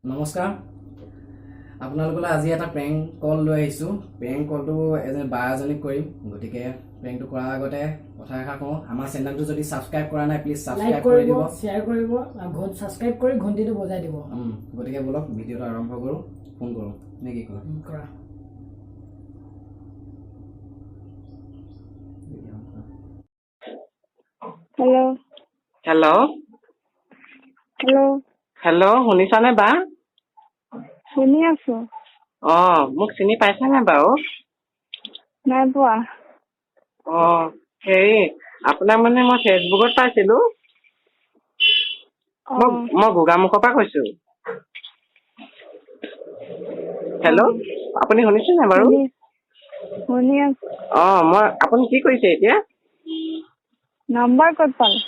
নমস্কাৰ আপোনালোকলৈ আজি এটা প্ৰেংক কল লৈ আহিছোঁ। প্ৰেংক কলটো বা এজনীক কৰিম, গতিকে প্ৰেংকটো কৰাৰ আগতে কথা এষাৰ কওঁ। আমাৰ চেনেলটো যদি ছাবস্ক্ৰাইব কৰা নাই প্লিজ ছাবস্ক্ৰাইব কৰি দিব, শ্বেয়াৰ কৰিব আৰু ছাবস্ক্ৰাইব কৰি ঘণ্টিটো বজাই দিব। গতিকে বলক ভিডিঅ'টো আৰম্ভ কৰোঁ। ফোন কৰোঁ নে কি কৰোঁ? কৰা। হেল্ল' হেল্ল' হেল্ল' হেল্ল' শুনিছানে বা? শুনি আছো। মোক চিনি পাইছানে বাৰু? নাই পোৱা। হেৰি আপোনাক মানে মই ফেচবুকত পাইছিলো। অ মই গোগামুখৰ পৰা কৈছো। হেল্ল' আপুনি শুনিছে নাই বাৰু? শুনি আছো। আপুনি কি কৰিছে এতিয়া? নাম্বাৰ ক'ত পালে?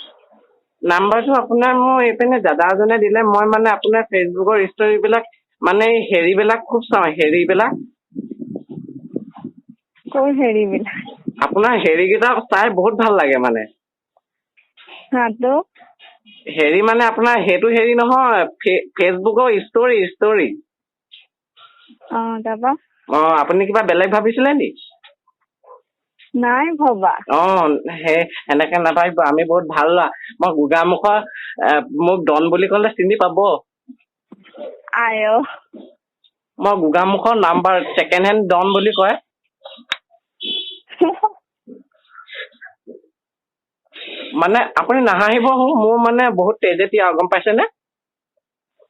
নাম্বাৰটো আপোনাৰ মোৰ এইপিনে দাদা এজনে দিলে। মই মানে আপোনাৰ ফেচবুকৰ ষ্টৰিবিলাক মানে হেৰিবিলাক খুব চাওঁ, হেৰিবিলাক। ক'ৰ হেৰিবিলাক? আপোনাৰ হেৰিকেইটা চাই বহুত ভাল লাগে মানে। হাতো হেৰি মানে আপোনাৰ সেইটো হেৰি নহয়, ফেচবুকৰ ষ্টৰি। তাৰপা? আপুনি কিবা বেলেগ ভাবিছিলে নি? নাই ভবা। সেনেকে নাভাবিব, আমি বহুত ভাল ল'ৰা। মই গোগামুখৰ মোক ডন বুলি ক'লে চিনি পাব। আই মই গোগামুখৰ নাম্বাৰ ছেকেণ্ড হেণ্ড ডন বুলি কয়। মানে আপুনি নাহাঁহিব, মোৰ মানে বহুত তেজেতিয়া, গম পাইছেনে?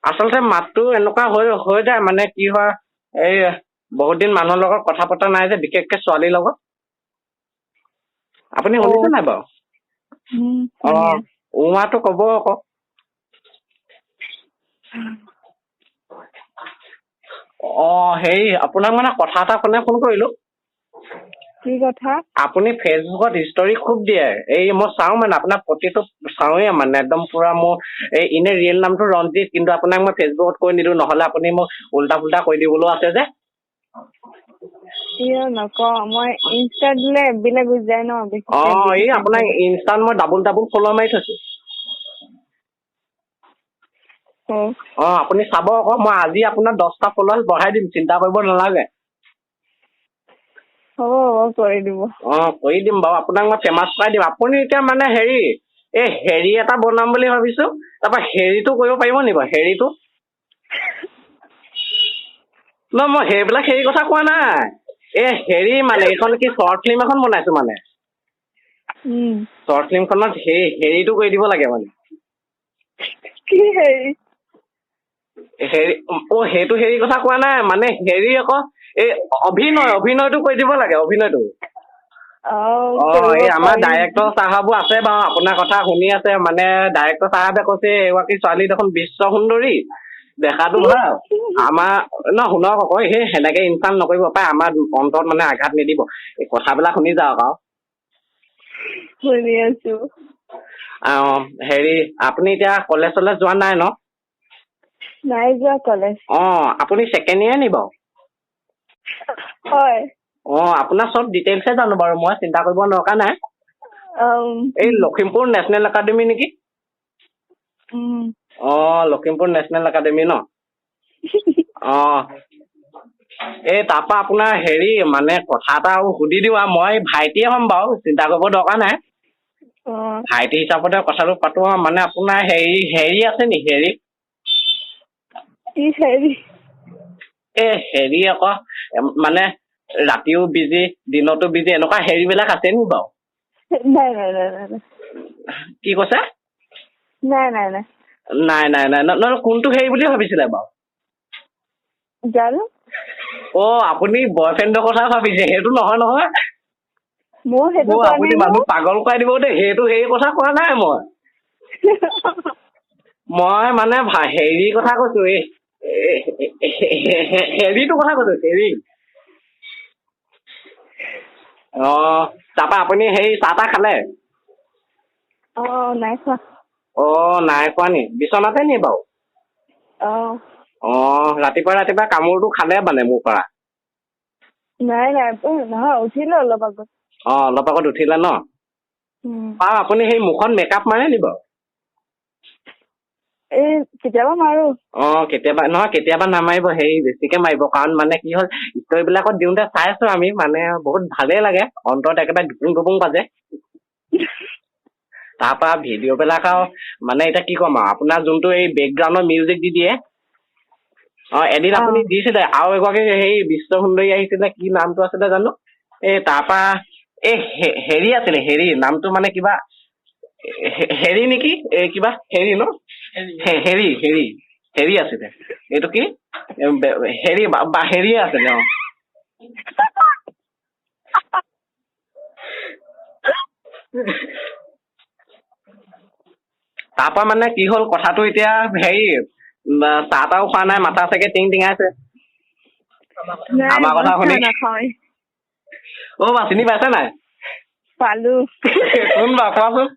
আচলতে মাতটো এনেকুৱা হৈ যায়, মানে কি হয়, এই বহুত দিন মানুহৰ লগত কথা পতা নাই যে, বিশেষকে ছোৱালীৰ লগত। আপুনি শুনিছে নাই বাৰু? শুনি আছো। উমাটো কব আকৌ। হেৰি আপোনাক মানে কথা এটা কাৰণে ফোন কৰিলো। কি কথা? আপুনি ফেচবুকত ষ্টৰি খুব দিয়ে। মই চাওঁ মানে আপোনাৰ প্ৰতিটো চাওঁৱে মানে একদম পুৰা। মোৰ এনে ৰিয়েল নামটো ৰঞ্জিত, কিন্তু আপোনাক মই ফেচবুকত কৈ নিদিওঁ, নহলে আপুনি মোক উল্টা পুল্টা কৈ দিবলৈও আছে যে। নকওঁ, মই ইনষ্টা দিলে এবিলাক গুচি যায় ন। আপোনাক ইনষ্টাত মই ডাবুল ফ'ল' মাৰি থৈছো। আপুনি চাব আকৌ, মই আজি আপোনাৰ 10টা ফ'ল'ৱাৰ্ছ বঢ়াই দিম, চিন্তা কৰিব নালাগে। হ'ব কৰি দিব। কৰি দিম বাৰু, আপোনাক মই ফেমাছ কৰাই দিম। আপুনি এতিয়া মানে হেৰি এটা বনাম বুলি ভাবিছো। তাৰপৰা হেৰিটো কৰিব পাৰিব নি বাৰু? হেৰিটো মই সেইবিলাক হেৰি কথা কোৱা নাই। হেৰি মানে এইখন কি শ্বৰ্ট ফিল্ম এখন বনাইছো মানে। শ্বৰ্ট ফিল্মখনত হেৰিটো কৰি দিব লাগে মানে। কি হেৰি? সেইটো হেৰি কথা কোৱা নাই, মানে হেৰি আকৌ এই অভিনয়টো কৰি দিব লাগে, অভিনয়টো। আমাৰ ডাইৰেক্টৰ চাহাবো আছে বাৰু, আপোনাৰ কথা শুনি আছে। মানে ডাইৰেক্টৰ চাহাবে কৈছে, এগৰাকী ছোৱালী দেখোন বিশ্ব সুন্দৰী, দেখাতো ভাল। শুনক আকৌ, সেনেকে ইনচাল্ট নকৰিব পাই, আমাৰ অন্তৰত মানে আঘাত নিদিব। এই কথাবিলাক শুনি যাওক আৰু। শুনি আছো। হেৰি আপুনি এতিয়া কলেজ যোৱা নাই ন? নাই যোৱা কলেজ। আপুনি ছেকেণ্ড ইয়েৰ নি বাৰু? হয়। আপোনাৰ চব ডিটেইলছে জানো বাৰু, মই চিন্তা কৰিব দৰকাৰ নাই। এই লখিমপুৰ নেশ্যনেল একাডেমি নেকি? লখিমপুৰ নেশ্যনেল একাডেমি ন? তাৰপৰা আপোনাৰ হেৰি মানে কথা এটা আৰু সুধি দিওঁ, আৰু মই ভাইটিয়ে হ'ম বাৰু, চিন্তা কৰিব দৰকাৰ নাই। ভাইটি হিচাপতে কথাটো পাতো। মানে আপোনাৰ হেৰি আছে নি? হেৰি হেৰি আকৌ, মানে ৰাতিও বিজি, দিনতো বিজি, এনেকুৱা হেৰিবিলাক আছে নি বাৰু? নাই। কি কৈছে? নাই। নহয়, কোনটো হেৰি বুলি ভাবিছিলে বাৰু? জানো। আপুনি বয়ফ্ৰেণ্ডৰ কথা ভাবিছে, সেইটো নহয়। মোৰ সেইটো কোৱা আপুনি নাই মানুহ নহয়। পাগল কৰাই দিব দেই, সেইটো হেৰি কথা কোৱা নাই মই। মই মানে হেৰিৰ কথা কৈছো, হেৰিটো কথা কৈছো, হেৰি। তাৰপৰা আপুনি চাহ তাহ খালে? নাই খোৱা। নাই খোৱা নি? বিচনাতে নি বাৰু? ৰাতিপুৱা কামোৰটো খালে মানে মোৰ পৰা? নাই, নহয়, উঠিলো অলপ আগত। অলপ আগত উঠিলে ন? আপুনি সেই মুখত মেকআপ মাৰে নি বাৰু? এই কেতিয়াবা মাৰো। কেতিয়াবা নহয়, কেতিয়াবা নামাৰিব, হেৰি বেছিকে মাৰিব। কাৰণ মানে কি হ'ল, ষ্টৰি বিলাকত দিওঁতে চাইছো আমি, মানে বহুত ভালেই লাগে, অন্তৰত একেবাৰে গুপুং গুপুং বাজে। তাৰ পৰা ভিডিঅ' বিলাক আৰু মানে এতিয়া কি ক'ম আৰু, আপোনাৰ যোনটো এই বেকগ্ৰাউণ্ডৰ মিউজিক দি দিয়ে, এদিন আপুনি দিছিলে, আৰু এগৰাকী সেই বিশ্ব সুন্দৰী আহিছিলে, কি নামটো আছিলে জানো, এই তাৰপা এই হেৰি আছিলে, হেৰি নামটো মানে কিবা হেৰি নেকি, এই কিবা হেৰি ন, হেৰি হেৰি হেৰি আছিলে, এইটো কি হেৰি হেৰিয়ে আছিলে। তাৰপা মানে কি হ'ল কথাটো, এতিয়া হেৰি চাহ তাহও খোৱা নাই, মাথা চাগে টিং টিঙাইছে নাই আমাৰ কথা শুনি। নাখাওঁৱে। বা চিনি পাইছে নাই? পালো। কোন বা কোৱাচোন।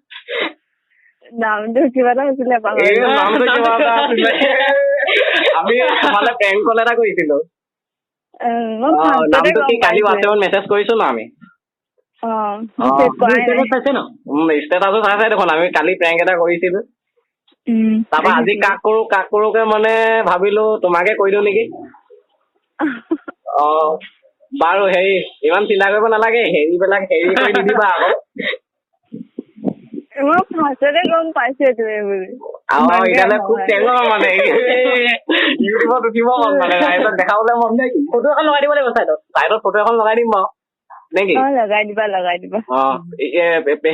নামটো কিবা এটা হৈছিলে, নামটো কিবা এটা আছিলে। আমি তোমালে প্ৰেংক কল এটা কৰিছিলো। নামটো কি কালি হোৱাটছএপত মেছেজ কৰিছো ন আমি। ষ্টেটাছো চাইছে দেখোন, আমি কালি প্ৰেংক এটা কৰিছিলো। তাৰপা আজি কাক কৰোকে মানে ভাবিলো তোমাকে কৈ দিওঁ নেকি। বাৰু হেৰি ইমান চিন্তা কৰিব নালাগে, হেৰিবিলাক হেৰি কৰি নিদিবা আকৌ। মই ফাৰ্ষ্টতে গম পাইছো তুমি বুলি। এতিয়ালে খুব টেঙৰ মানে ইউটিউবত উঠিব মন, মানে ৰাইজক দেখাবলৈ মন নে কি। ফটো এখন লগাই দিব লাগিব চাইডত ফটো এখন লগাই দিম বাৰু নেকি। লগাই দিবা।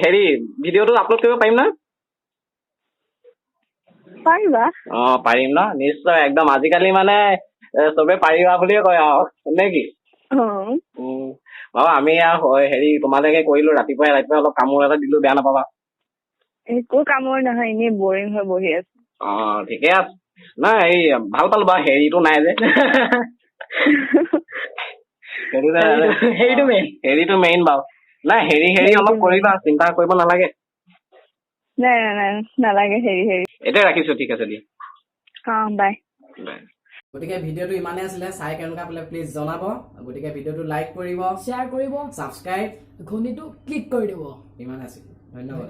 হেৰি ভিডিঅ'টো আপলোড কৰিব পাৰিম না? পাৰিবা। পাৰিম ন, নিশ্চয় একদম। আজিকালি মানে চবে পাৰিবা বুলিয়ে কয় আৰু নে কি। বাৰু আমি আৰু হেৰি তোমালোকে কৰিলো, ৰাতিপুৱাই অলপ কামোৰ এটা দিলো, বেয়া নাপাবা। একো কামৰ নহয়, এনেই বৰিং হৈ বহি আছো। ঠিকে আছে। নাই এই ভাল পালো বাৰু, হেৰিটো নাই যে। হেৰিটো মেইন বাৰু। নাই হেৰি অলপ কৰিবা, চিন্তা কৰিব নালাগে। নাই নালাগে হেৰি। এতিয়া ৰাখিছো, ঠিক আছে দিয়া। বাই। গতিকে ভিডিঅ'টো ইমানেই আছিলে, চাই কেনেকুৱা পালে প্লিজ জনাব। গতিকে ভিডিঅ'টো লাইক কৰিব, শ্বেয়াৰ কৰিব, ছাবস্ক্ৰাইব ঘণ্টিটো ক্লিক কৰি দিব। ইমানে আছিল, ধন্যবাদ।